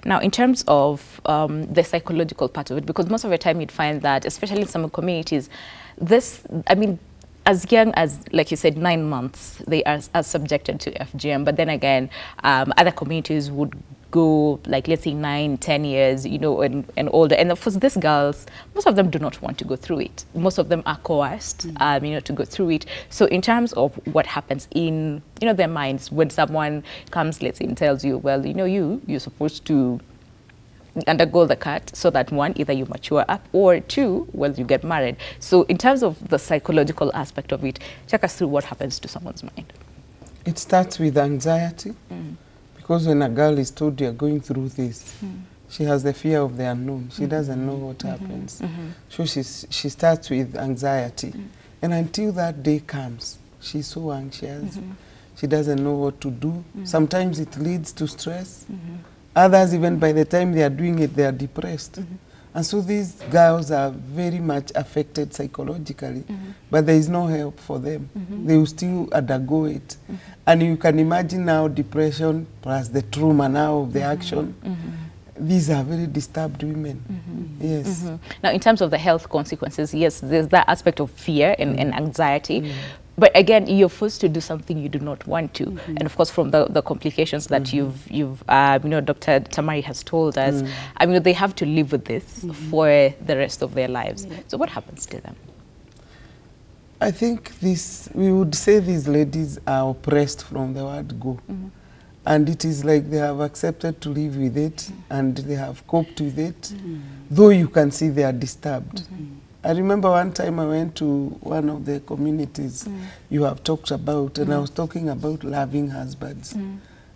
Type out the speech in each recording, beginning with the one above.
Now, in terms of the psychological part of it, because most of the time you'd find that, especially in some communities, this, I mean, as young as, like you said, 9 months, they are subjected to FGM. But then again, other communities would go, like, let's say 9, 10 years, you know, and older. And of course, these girls, most of them do not want to go through it. Most of them are coerced, you know, to go through it. So in terms of what happens in, you know, their minds when someone comes, let's say, and tells you, well, you know, you're supposed to undergo the cut so that, one, either you mature up, or two, well, you get married. So in terms of the psychological aspect of it, check us through what happens to someone's mind. It starts with anxiety. Because when a girl is told you're going through this, she has the fear of the unknown. She doesn't know what happens. So she starts with anxiety. And until that day comes, she's so anxious. She doesn't know what to do. Sometimes it leads to stress. Others, even by the time they are doing it, they are depressed. And so these girls are very much affected psychologically, but there is no help for them. They will still undergo it. And you can imagine now depression plus the trauma now of the action. These are very disturbed women. Yes. Now, in terms of the health consequences, yes, there's that aspect of fear and anxiety. But again, you're forced to do something you do not want to. And of course, from the complications that you've you know, Dr. Tamari has told us, I mean, they have to live with this for the rest of their lives. So what happens to them? I think we would say these ladies are oppressed from the word go. And it is like they have accepted to live with it, and they have coped with it, though you can see they are disturbed. I remember one time I went to one of the communities you have talked about, and I was talking about loving husbands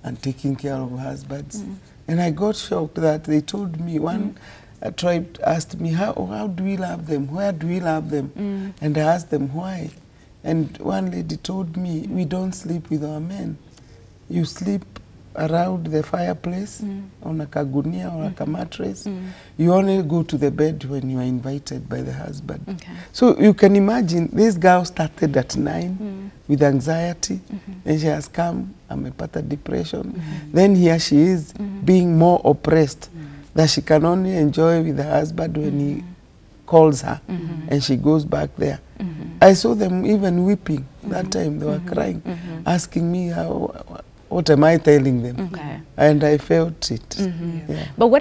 and taking care of husbands. And I got shocked that they told me, one tribe asked me, how do we love them? Where do we love them? And I asked them why. And one lady told me, we don't sleep with our men. You sleep around the fireplace on a kagunia or a mattress. You only go to the bed when you are invited by the husband. So you can imagine this girl started at 9 with anxiety, and she has come, amepata depression. Then here she is being more oppressed, that she can only enjoy with the husband when he calls her, and she goes back there. I saw them even weeping that time. They were crying, asking me, what am I telling them? And I felt it. But what